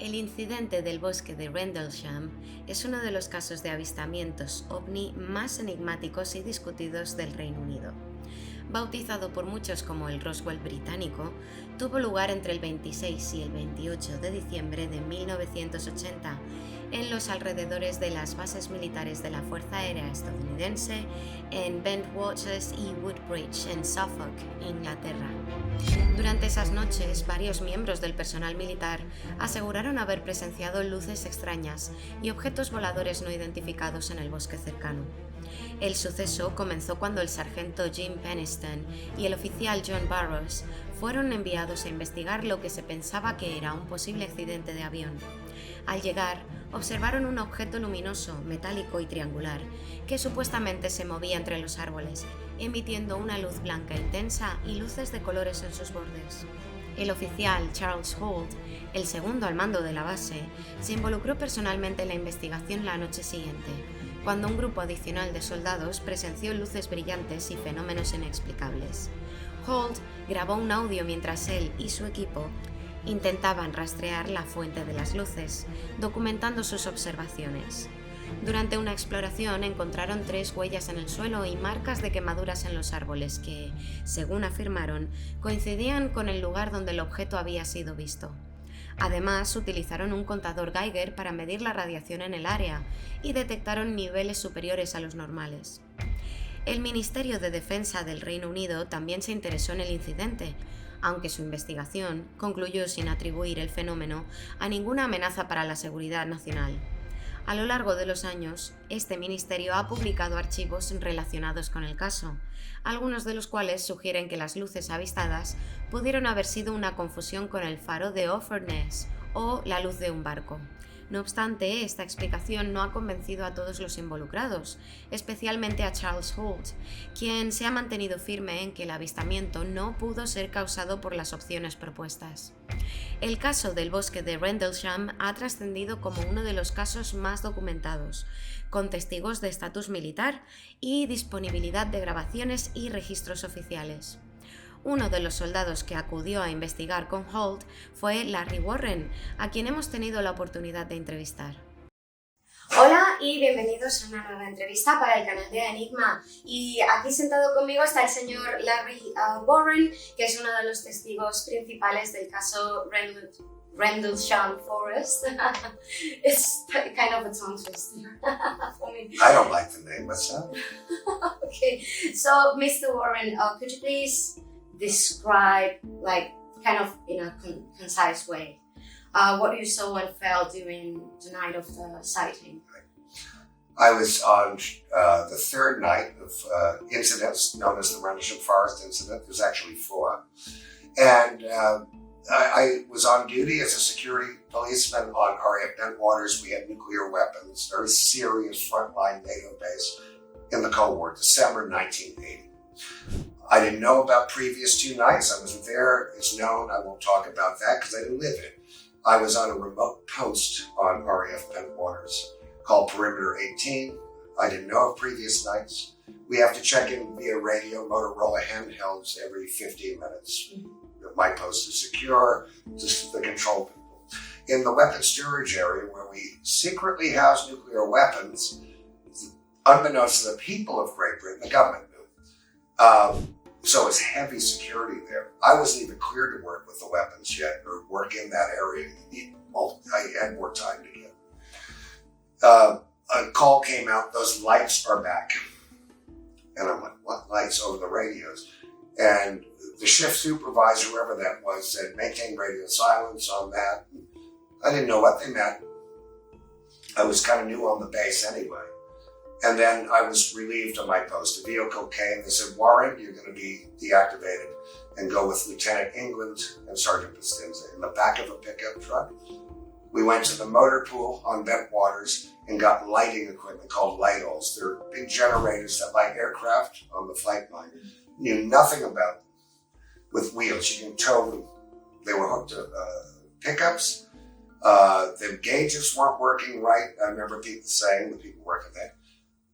El incidente del bosque de Rendlesham es uno de los casos de avistamientos ovni más enigmáticos y discutidos del Reino Unido. Bautizado por muchos como el R0swell Británico, tuvo lugar entre el 26 y el 28 de diciembre de 1980 en los alrededores de las bases militares de la Fuerza Aérea Estadounidense en Bentwaters y Woodbridge, en Suffolk, Inglaterra. Durante esas noches, varios miembros del personal militar aseguraron haber presenciado luces extrañas y objetos voladores no identificados en el bosque cercano. El suceso comenzó cuando el sargento Jim Peniston y el oficial John Burroughs fueron enviados a investigar lo que se pensaba que era un posible accidente de avión. Al llegar, observaron un objeto luminoso, metálico y triangular, que supuestamente se movía entre los árboles, emitiendo una luz blanca intensa y luces de colores en sus bordes. El oficial Charles Holt, el segundo al mando de la base, se involucró personalmente en la investigación la noche siguiente, cuando un grupo adicional de soldados presenció luces brillantes y fenómenos inexplicables. Holt grabó un audio mientras él y su equipo intentaban rastrear la fuente de las luces, documentando sus observaciones. Durante una exploración encontraron 3 huellas en el suelo y marcas de quemaduras en los árboles que, según afirmaron, coincidían con el lugar donde el objeto había sido visto. Además, utilizaron un contador Geiger para medir la radiación en el área y detectaron niveles superiores a los normales. El Ministerio de Defensa del Reino Unido también se interesó en el incidente, aunque su investigación concluyó sin atribuir el fenómeno a ninguna amenaza para la seguridad nacional. A lo largo de los años, este ministerio ha publicado archivos relacionados con el caso, algunos de los cuales sugieren que las luces avistadas pudieron haber sido una confusión con el faro de Offerness o la luz de un barco. No obstante, esta explicación no ha convencido a todos los involucrados, especialmente a Charles Holt, quien se ha mantenido firme en que el avistamiento no pudo ser causado por las opciones propuestas. El caso del bosque de Rendlesham ha trascendido como uno de los casos más documentados, con testigos de estatus militar y disponibilidad de grabaciones y registros oficiales. Uno de los soldados que acudió a investigar con Holt fue Larry Warren, a quien hemos tenido la oportunidad de entrevistar. Hola y bienvenidos a una nueva entrevista para el canal de Enigma. Y aquí sentado conmigo está el señor Larry Warren, que es uno de los testigos principales del caso Rendlesham Forest. It's kind of a tongue twister for me. I don't like the name myself. Okay, so Mr. Warren, could you please describe, kind of in a concise way, what you saw and felt during the night of the sighting? I was on the third night of incidents known as the Rendlesham Forest incident. There's actually 4. And I was on duty as a security policeman on RAF Bentwaters. We had nuclear weapons, very serious frontline NATO base in the Cold War, December 1980. I didn't know about previous 2 nights. I wasn't there. It's known. I won't talk about that because I didn't live it. I was on a remote post on RAF Bentwaters called Perimeter 18. I didn't know of previous nights. We have to check in via radio, Motorola handhelds every 15 minutes. My post is secure, just the control people. In the weapons storage area where we secretly house nuclear weapons, unbeknownst to the people of Great Britain, the government knew. So it's heavy security there. I wasn't even cleared to work with the weapons yet, or work in that area. I had more time to get. A call came out, those lights are back. And I'm like, what lights? Over the radios. And the shift supervisor, whoever that was, said, maintain radio silence on that. I didn't know what they meant. I was kind of new on the base anyway. And then I was relieved of my post. A vehicle came. They said, Warren, you're going to be deactivated and go with Lieutenant England and Sergeant Pastinza in the back of a pickup truck. We went to the motor pool on Bentwaters and got lighting equipment called light-alls. They're big generators that light aircraft on the flight line. Knew nothing about them. With wheels, you can tow them. They were hooked to pickups. The gauges weren't working right. I remember people saying, the people working there,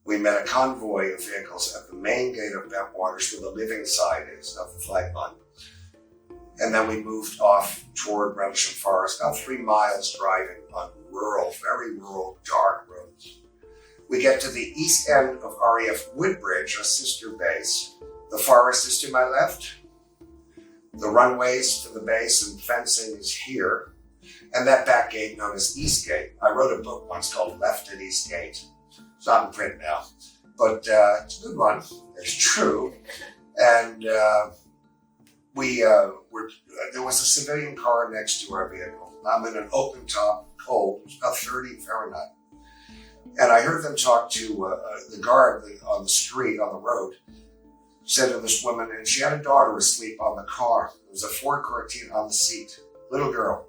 we met a convoy of vehicles at the main gate of Bentwaters where the living side is of the flight line. And then we moved off toward Rendlesham Forest, about 3 miles driving on very rural, dark roads. We get to the east end of RAF Woodbridge, our sister base. The forest is to my left. The runways to the base and fencing is here. And that back gate known as East Gate. I wrote a book once called Left at East Gate. It's not in print now, but it's a good one. It's true. And there was a civilian car next to our vehicle. I'm in an open top, cold, it was about 30 Fahrenheit. And I heard them talk to the guard on the street, on the road, said to this woman, and she had a daughter asleep on the car. There was a Ford Cortina on the seat, little girl.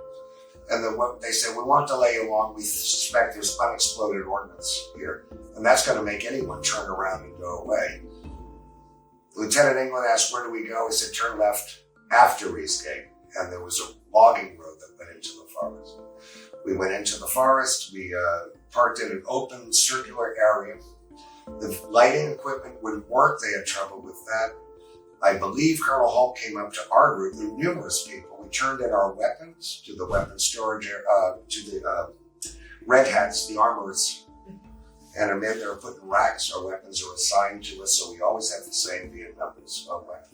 And they said, we won't delay you long. We suspect there's unexploded ordnance here. And that's going to make anyone turn around and go away. Lieutenant England asked, where do we go? He said, turn left after Eastgate. And there was a logging road that went into the forest. We went into the forest. We parked in an open circular area. The lighting equipment wouldn't work. They had trouble with that. I believe Colonel Holt came up to our group. There were numerous people. We turned in our weapons to the weapons storage, to the red hats, the armorers. And I'm in there putting racks. Our weapons are assigned to us, so we always have the same Vietnamese weapon.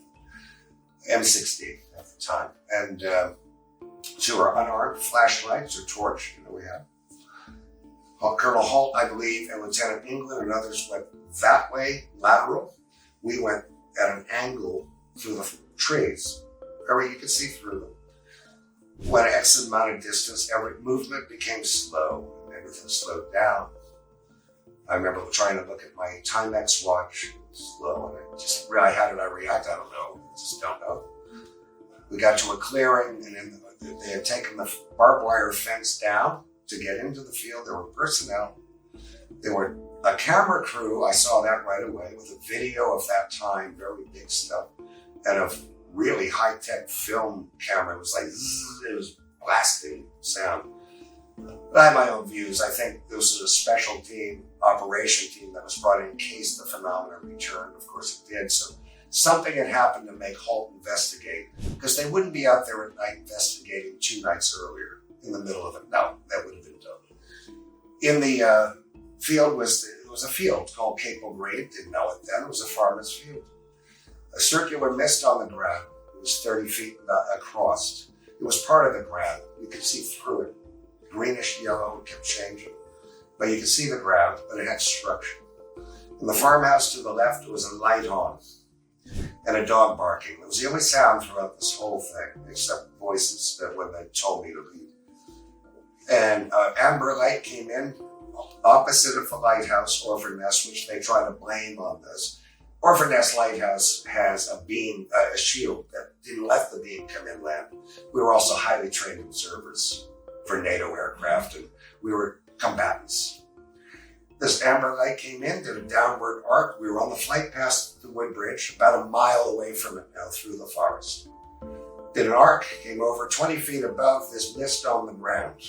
M16 at the time. And to our unarmed flashlights or torch, we had. Colonel Holt, I believe, and Lieutenant England and others went that way, lateral. We went at an angle through the trees. You could see through them. Went X amount of distance, every movement became slow, and everything slowed down. I remember trying to look at my Timex watch, slow, and how did I react? I don't know. I just don't know. We got to a clearing, and they had taken the barbed wire fence down to get into the field. There were personnel. There were a camera crew. I saw that right away with a video of that time, very big stuff, and a really high-tech film camera. It was like, zzz, it was blasting sound. But I have my own views. I think this was a special team, operation team that was brought in case the phenomenon returned. Of course it did. So something had happened to make Holt investigate, because they wouldn't be out there at night investigating 2 nights earlier in the middle of it. No, that would have been done. In the field was a field called Cape O'Grady. Didn't know it then. It was a farmer's field. A circular mist on the ground. It was 30 feet across. It was part of the ground. You could see through it. Greenish yellow, it kept changing. But you could see the ground, but it had structure. In the farmhouse to the left, there was a light on and a dog barking. It was the only sound throughout this whole thing, except voices that when they told me to leave. And amber light came in opposite of the lighthouse, Orford Nest, which they try to blame on this. Orford Nest Lighthouse has a beam, a shield that didn't let the beam come inland. We were also highly trained observers for NATO aircraft, and we were combatants. This amber light came in, did a downward arc. We were on the flight past the Woodbridge, about a mile away from it now through the forest. Did an arc, came over 20 feet above this mist on the ground.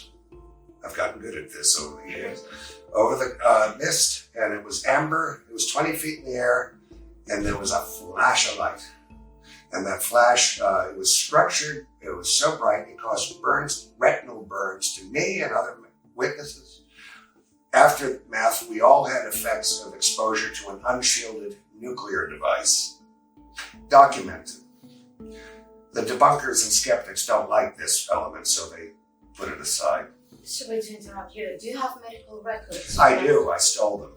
I've gotten good at this over the years. Over the mist, and it was amber. It was 20 feet in the air, and there was a flash of light. And that flash, it was structured. It was so bright, it caused burns, retinal burns to me and other witnesses. Aftermath, we all had effects of exposure to an unshielded nuclear device. Documented. The debunkers and skeptics don't like this element, so they put it aside. Sorry to interrupt you. Do you have medical records? I do. I stole them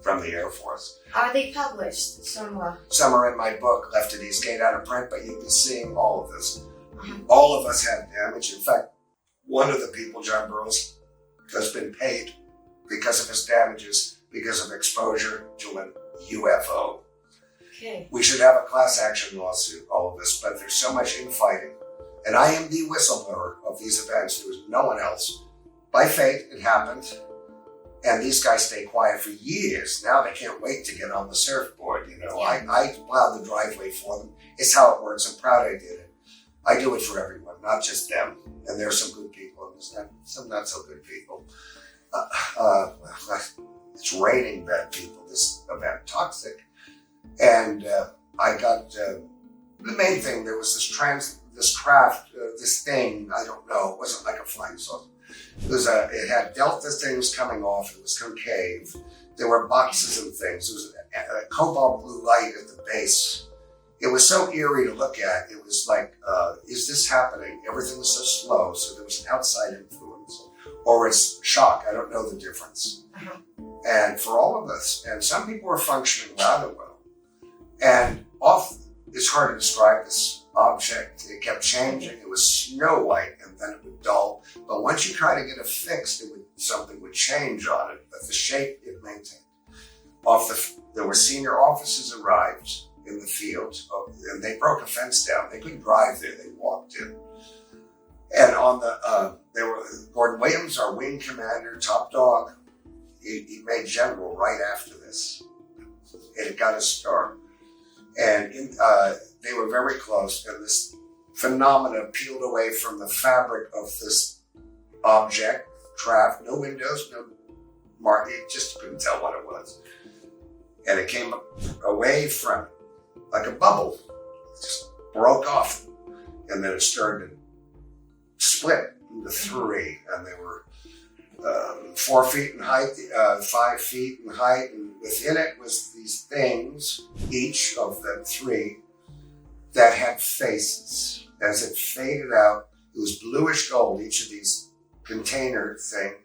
from the Air Force. Are they published somewhere? Some are in my book, Left at Eastgate, out of print, but you'll be seeing all of this. All of us had damage. In fact, one of the people, John Burroughs, has been paid because of his damages, because of exposure to an UFO. Okay. We should have a class action lawsuit, all of this, but there's so much infighting. And I am the whistleblower of these events. There was no one else. By fate, it happened. And these guys stay quiet for years. Now they can't wait to get on the surfboard. Yeah. I plowed the driveway for them. It's how it works. I'm proud I did it. I do it for everyone, not just them. And there's some good people in this, some not so good people. It's raining bad people, this event, toxic. And I got, the main thing, there was this this craft, this thing, I don't know, it wasn't like a flying saucer. It had delta things coming off, it was concave. There were boxes and things. There was a cobalt blue light at the base. It was so eerie to look at. It was like, is this happening? Everything was so slow, so there was an outside influence. Or it's shock, I don't know the difference. And for all of us, and some people were functioning rather well. And it's hard to describe this object. It kept changing. It was snow white, and then it would dull. But once you try to get it fixed, something would change on it, but the shape it maintained. There were senior officers arrived in the field, and they broke a fence down. They couldn't drive there, they walked in. And Gordon Williams, our wing commander, top dog, he made general right after this. It got a star. And they were very close, and this phenomena peeled away from the fabric of this object, craft, no windows, no mark, you just couldn't tell what it was. And it came away from it, like a bubble. It just broke off. And then it started to split into three. And they were 4 feet in height, 5 feet in height. And within it was these things, each of the three, that had faces. As it faded out, it was bluish gold, each of these container things.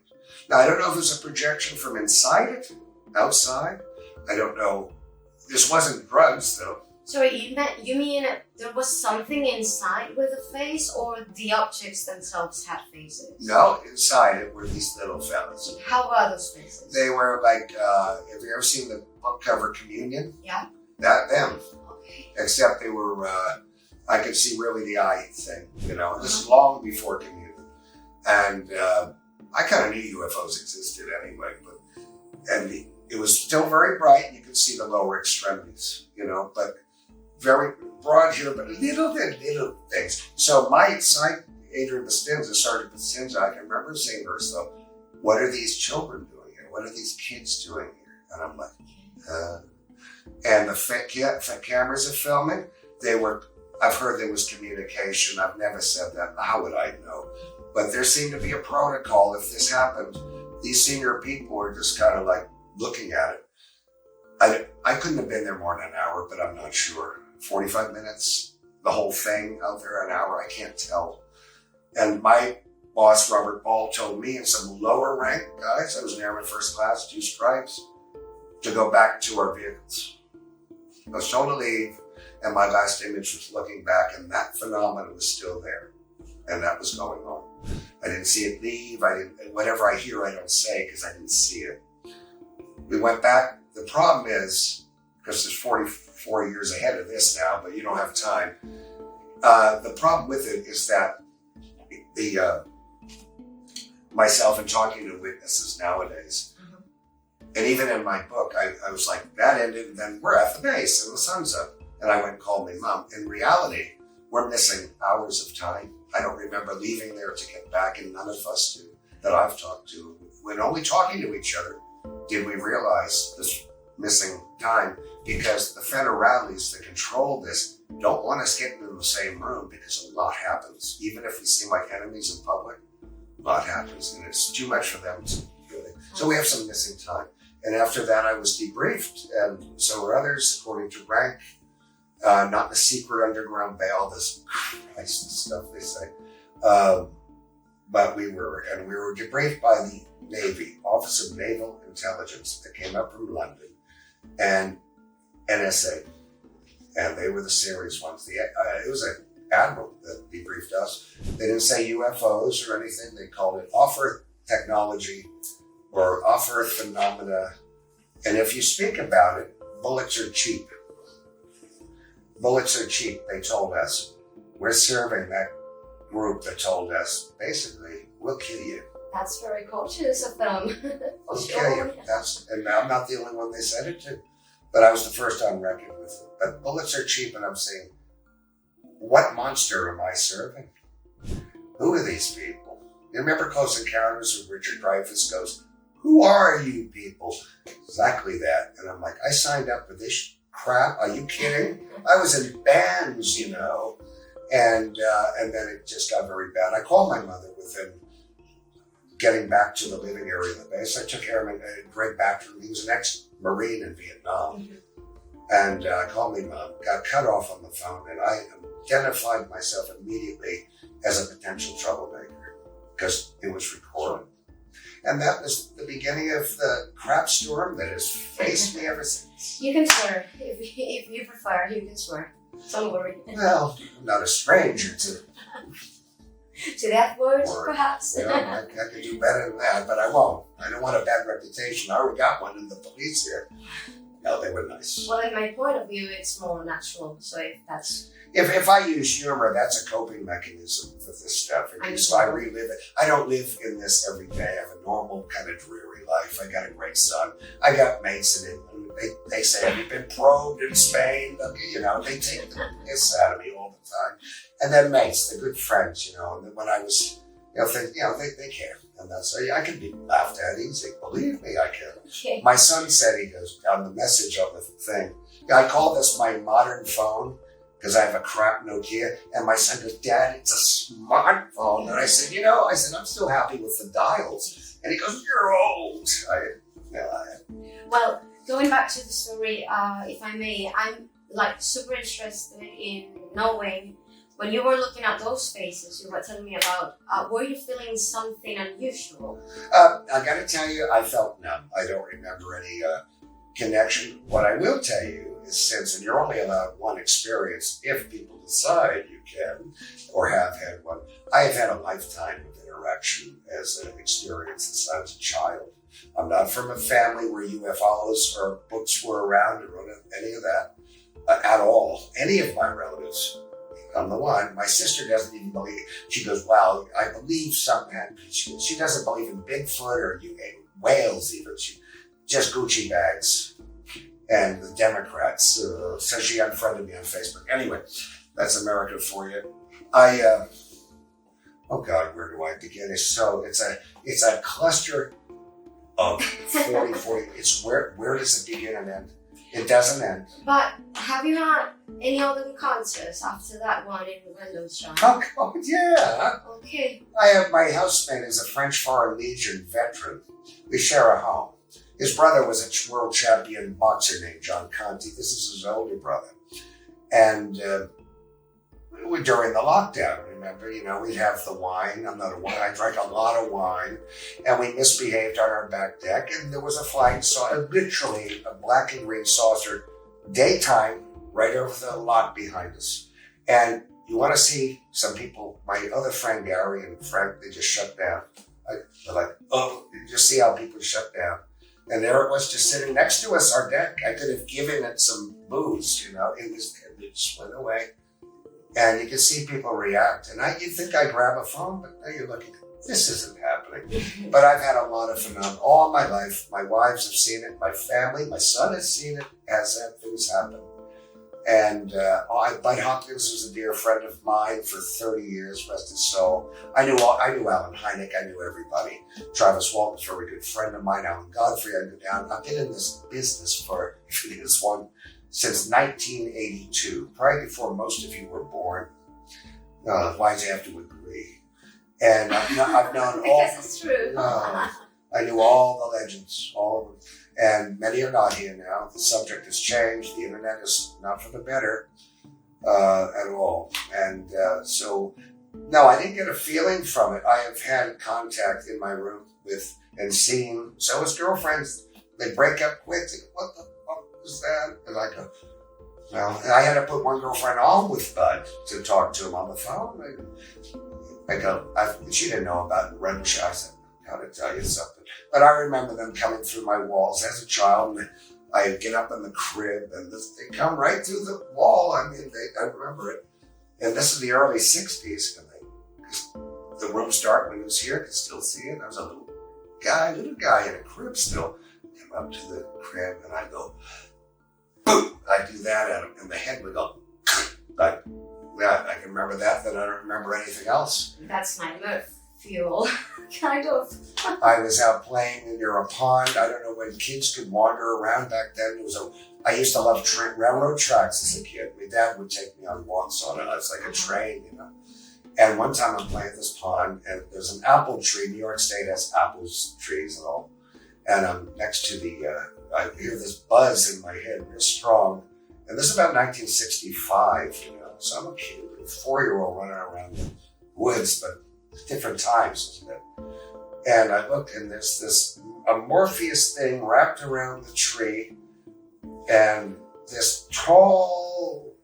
Now, I don't know if it was a projection from inside it, outside. I don't know. This wasn't drugs, though. Sorry, you mean there was something inside with a face, or the objects themselves had faces? No, inside it were these little fellas. How were those faces? They were like, have you ever seen the book cover Communion? Yeah. Them. Okay. Except they were, I could see really the eye thing, you know. This is long before Communion. And I kind of knew UFOs existed anyway, it was still very bright. You could see the lower extremities, you know, but very broad here, but little things. So my side, Adrian Bastinza, Sergeant Bastinza, I can remember saying to her, so, what are these children doing here? What are these kids doing here? And I'm like, and the cameras are filming. I've heard there was communication. I've never said that. How would I know? But there seemed to be a protocol. If this happened, these senior people were just kind of like looking at it. I couldn't have been there more than an hour, but I'm not sure. 45 minutes, the whole thing out there, an hour, I can't tell. And my boss, Robert Ball, told me and some lower rank guys, I was an airman first class, 2 stripes, to go back to our vehicles. I was told to leave, and my last image was looking back, and that phenomenon was still there. And that was going on. I didn't see it leave. Whatever I hear, I don't say because I didn't see it. We went back. The problem is, because there's 44 years ahead of this now, but you don't have time. The problem with it is that myself and talking to witnesses nowadays, and even in my book, I was like, that ended, and then we're at the base, and the sun's up. And I went and called my mom. In reality, we're missing hours of time. I don't remember leaving there to get back, and none of us do, that I've talked to. When only talking to each other did we realize this missing time, because the federales that control this don't want us getting in the same room, because a lot happens. Even if we seem like enemies in public, a lot happens, and it's too much for them to do it. So we have some missing time. And after that, I was debriefed, and so were others, according to rank. Not the secret underground bail, this stuff they say. But we were debriefed by the Navy, Office of Naval Intelligence, that came up from London, and NSA. And they were the serious ones. It was an admiral that debriefed us. They didn't say UFOs or anything. They called it off-Earth technology or off-Earth phenomena. And if you speak about it, bullets are cheap. Bullets are cheap, they told us. We're serving that group that told us, basically, we'll kill you. That's very cautious of them. We'll kill you. And I'm not the only one they said it to. But I was the first on record with it. But bullets are cheap, and I'm saying, what monster am I serving? Who are these people? You remember Close Encounters where Richard Dreyfuss goes, who are you people? Exactly that. And I'm like, I signed up for this crap. Are you kidding? I was in bands, you know. And then it just got very bad. I called my mother within getting back to the living area of the base. I took him and Greg Baxter. He was an ex-Marine in Vietnam. And I called my mom, got cut off on the phone, and I identified myself immediately as a potential troublemaker because it was recorded. And that was the beginning of the crap storm that has faced me ever since. You can swear. If you prefer, you can swear. Don't worry. Well, I'm not a stranger to the F words, perhaps. You know, I could do better than that, but I won't. I don't want a bad reputation. I already got one in the police here. No, they were nice. Well, in my point of view, it's more natural. So if that's... If I use humor, that's a coping mechanism for this stuff. So I relive it. I don't live in this every day. I have a normal kind of dreary life. I got a great son. I got mates in England. They say, have you been probed in Spain? You know, they take the piss out of me all the time. And then mates, they're good friends, you know. And then when I was, they care. And that's, I can be laughed at easy. Believe me, I can. Okay. My son said, he goes, on the message on the thing, I call this my modern phone because I have a crap Nokia. And my son goes, Dad, it's a smartphone. And I said, I'm still happy with the dials. And he goes, you're old. Well, going back to the story, if I may, I'm super interested in knowing when you were looking at those faces you were telling me about, were you feeling something unusual? I got to tell you, I felt numb. I don't remember any connection. What I will tell you is and you're only allowed one experience if people decide you can or have had one. I have had a lifetime of interaction as an experience since I was a child. I'm not from a family where UFOs or books were around or any of that at all. Any of my relatives. I'm the one. My sister doesn't even believe it. She goes, well, I believe something happened. She doesn't believe in Bigfoot or whales even. She just Gucci bags and the Democrats. So she unfriended me on Facebook. Anyway, that's America for you. Oh God, where do I begin? It's a cluster of 40. It's where does it begin and end? It doesn't end. But have you had any other encounters after that one in Rendlesham? Oh God, yeah. Okay. I have my housemate is a French Foreign Legion veteran. We share a home. His brother was a world champion boxer named John Conti. This is his older brother. And during the lockdown, remember, we'd have the wine. I drank a lot of wine, and we misbehaved on our back deck, and there was a flying saucer, literally a black and green saucer, daytime, right over the lot behind us. And you want to see some people, my other friend Gary and Frank, they just shut down. They're like, oh, you just see how people shut down. And there it was, just sitting next to us, our deck. I could have given it some booze, it just went away. And you can see people react. And you'd think I grab a phone, but now you're looking, this isn't happening. But I've had a lot of phenomena all my life. My wives have seen it, my family, my son has seen it, has had things happen. And Bud Hopkins was a dear friend of mine for 30 years, rest his soul. I knew Alan Hynek, I knew everybody. Travis Walton's a very good friend of mine, Alan Godfrey, I knew down. I've been in this business for, if it is one, since 1982, probably before most of you were born. Why do you have to agree? And I've known all. Because it's true. I knew all the legends, all of them. And many are not here now. The subject has changed. The internet is not for the better at all. And so, no, I didn't get a feeling from it. I have had contact in my room with and seen. So his girlfriends, they break up quick. They go, what the fuck was that? And I go, well, and I had to put one girlfriend on with Bud to talk to him on the phone. She didn't know about Rendlesham. I said, I gotta tell you something. But I remember them coming through my walls as a child. And I get up in the crib and they come right through the wall. I remember it. And this is the early 60s. And the room's dark when it was here. I could still see it. I was a little guy in a crib still. Come up to the crib and I go, boom. I do that at him. And the head would go, like that. I can remember that. Then I don't remember anything else. That's my mirth fuel. Kind of. I was out playing near a pond. I don't know when kids could wander around back then. I used to love railroad tracks as a kid. My dad would take me on walks on it. It was like a train, you know. And one time I'm playing at this pond, and there's an apple tree. New York State has apples trees and all. And I'm next to I hear this buzz in my head, real strong. And this is about 1965, you know. So I'm a kid, a 4-year-old running around the woods, but different times, isn't it? And I look, and there's this amorphous thing wrapped around the tree, and this tall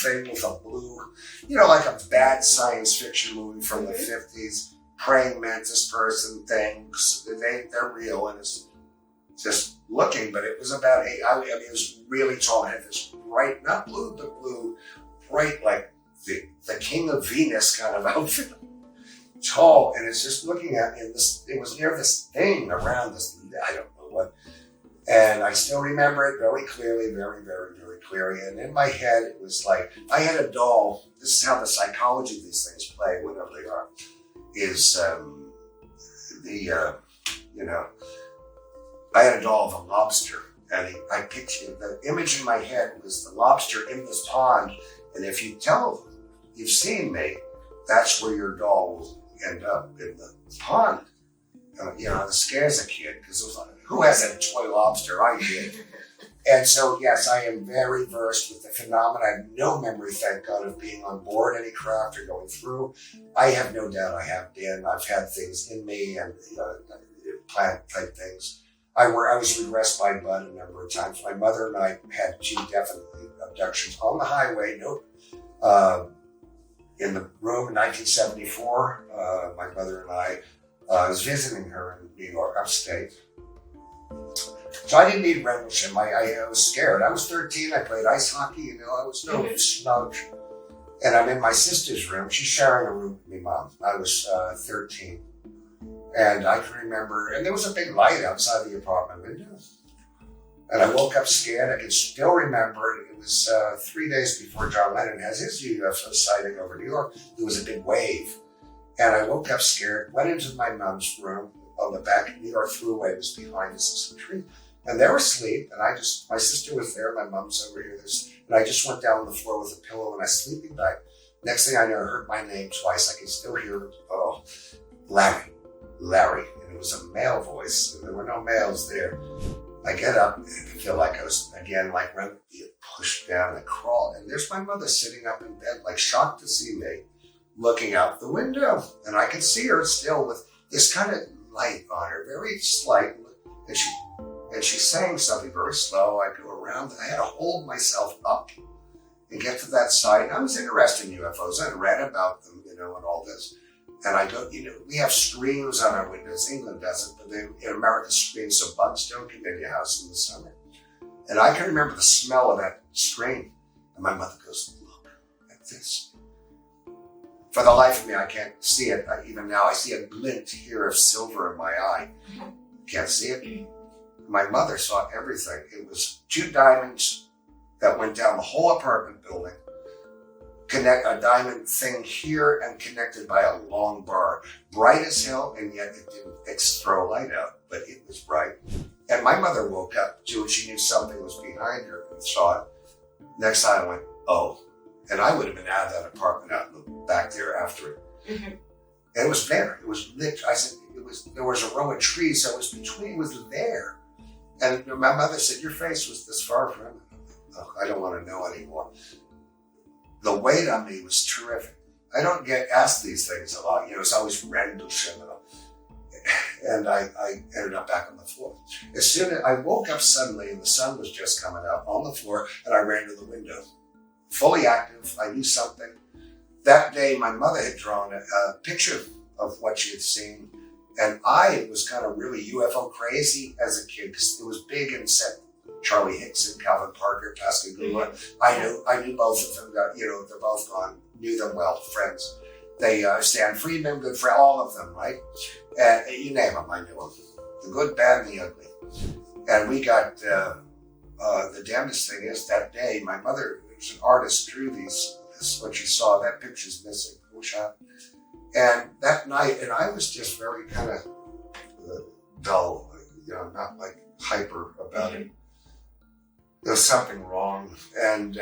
thing with a blue, you know, like a bad science fiction movie from the 50s, praying mantis person things. They're real, and it's just looking, but it was about I mean, it was really tall. It had this bright, not blue, but blue, bright, like the King of Venus kind of outfit. Tall, and it's just looking at me, and it was near this thing around this, I don't know what, and I still remember it very clearly, very, very, very clearly. And in my head, it was like, I had a doll. This is how the psychology of these things play, whatever they are, is you know, I had a doll of a lobster, and I pictured, the image in my head was the lobster in this pond, and if you've seen me, that's where your doll will end up, in the pond. You know, it scares a kid, because it was like, who has a toy lobster? I did. And so, yes, I am very versed with the phenomena. I have no memory, thank God, of being on board any craft or going through. I have no doubt I have been. I've had things in me, and plant type things. I was regressed by Bud a number of times. My mother and I had 2 definite abductions on the highway. In the room in 1974, my mother and I was visiting her in New York, upstate. So I didn't need Rendlesham. I was scared. I was 13. I played ice hockey. You know, I was no snug. And I'm in my sister's room. She's sharing a room with me, Mom. I was 13. And I can remember, and there was a big light outside the apartment window. And I woke up scared. I can still remember it. It was 3 days before John Lennon has his UFO sighting over New York. There was a big wave. And I woke up scared, went into my mom's room on the back of New York Thruway was behind us in some tree. And they were asleep. And my sister was there. My mom's over here. And I just went down on the floor with a pillow and I was sleeping back. Next thing I know, I heard my name twice. I can still hear it. Oh, Larry. And it was a male voice. And there were no males there. I get up and I feel like I was, again, like being pushed down and crawl. And there's my mother sitting up in bed, like shocked to see me, looking out the window. And I can see her still with this kind of light on her, very slight. And she's saying something very slow. I go around. I had to hold myself up and get to that side. I was interested in UFOs. I read about them, you know, and all this. And I go, you know, we have screens on our windows. England doesn't, but in America, screens so bugs don't come in your house in the summer. And I can remember the smell of that screen. And my mother goes, look at this. For the life of me, I can't see it. Even now, I see a glint here of silver in my eye. Can't see it. My mother saw everything. It was 2 diamonds that went down the whole apartment building. Connect a diamond thing here and connected by a long bar. Bright as hell, and yet it didn't throw light out, but it was bright. And my mother woke up too, and she knew something was behind her and saw it. Next time I went, oh. And I would have been out of that apartment out in the back there after it. Mm-hmm. And it was there. It was lit. I said, there was a row of trees, so it was there. And my mother said, your face was this far from it. Oh, I don't want to know anymore. The weight on me was terrific. I don't get asked these things a lot. You know, it's always Rendlesham. And I ended up back on the floor. As soon as I woke up suddenly and the sun was just coming up on the floor, and I ran to the window. Fully active. I knew something. That day, my mother had drawn a picture of what she had seen. And I was kind of really UFO crazy as a kid because it was big and set. Charlie Hickson, Calvin Parker, Pascagoula. Mm-hmm. I knew both of them. You know, they're both gone. Knew them well, friends. They Stan Friedman, good for all of them, right? And you name them, I knew them. The good, bad, and the ugly. And we got the damnedest thing is that day, my mother, who's an artist, drew these. This is what she saw. That picture's missing. Cool shot. And that night, and I was just very kind of dull. You know, not like hyper about it. There was something wrong. And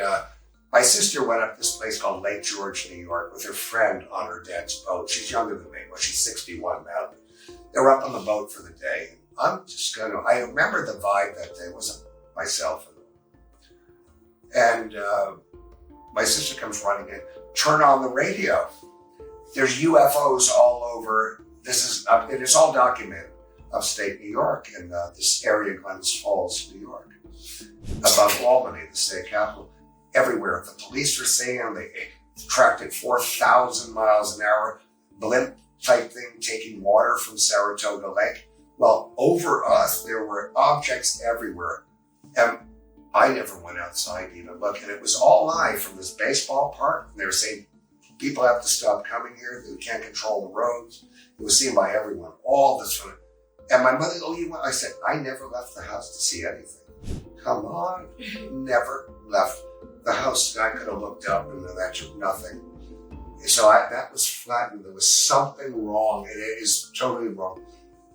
my sister went up this place called Lake George, New York with her friend on her dad's boat. She's younger than me. Well, she's 61 now. They were up on the boat for the day. I remember the vibe that day. It wasn't myself. And my sister comes running in, turn on the radio. There's UFOs all over. It is all documented. Upstate New York, in this area, Glens Falls, New York, above Albany, the state capital. Everywhere. The police were seeing them. They tracked at 4,000 miles an hour, blimp type thing, taking water from Saratoga Lake. Well, over us, there were objects everywhere. And I never went outside to even look. And it was all live from this baseball park. And they were saying, people have to stop coming here. They can't control the roads. It was seen by everyone. All this fun. And my mother, I said, I never left the house to see anything. Come on. Never left the house. I could have looked up and that took nothing. So that was flattened. There was something wrong. It is totally wrong.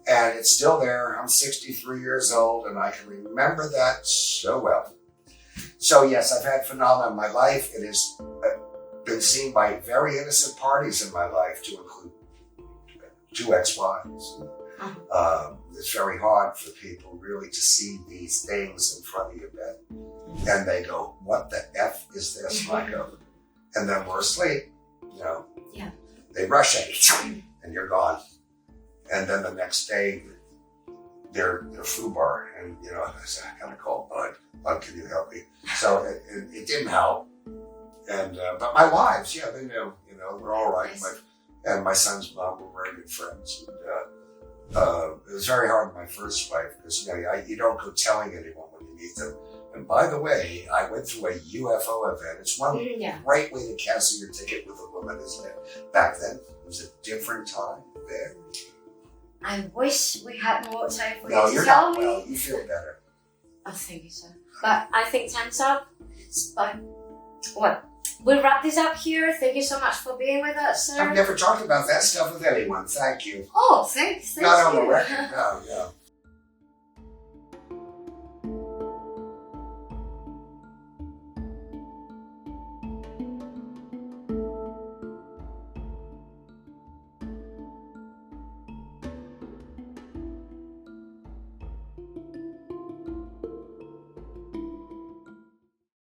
And it's still there. I'm 63 years old and I can remember that so well. So yes, I've had phenomena in my life. It has been seen by very innocent parties in my life, to include 2 ex-wives. It's very hard for people really to see these things in front of your bed. And they go, what the F is this? And I go, and then we're asleep, Yeah. They rush at you and you're gone. And then the next day, they're FUBAR. And, I said, I gotta call Bud. Bud, can you help me? So it didn't help. And, but my wives, they knew, we're all right. Nice. And my son's mom were very good friends. And, it was very hard with my first wife because, you don't go telling anyone when you meet them. And by the way, I went through a UFO event. It's one great way to cancel your ticket with a woman, isn't it? Back then, it was a different time there. I wish we had more time for No, you you're to tell not me. well. You feel better. Oh, thank you, sir. But I think time's up. But we'll wrap this up here. Thank you so much for being with us, sir. I've never talked about that stuff with anyone. Thank you. Oh, thanks. Not on the record. No.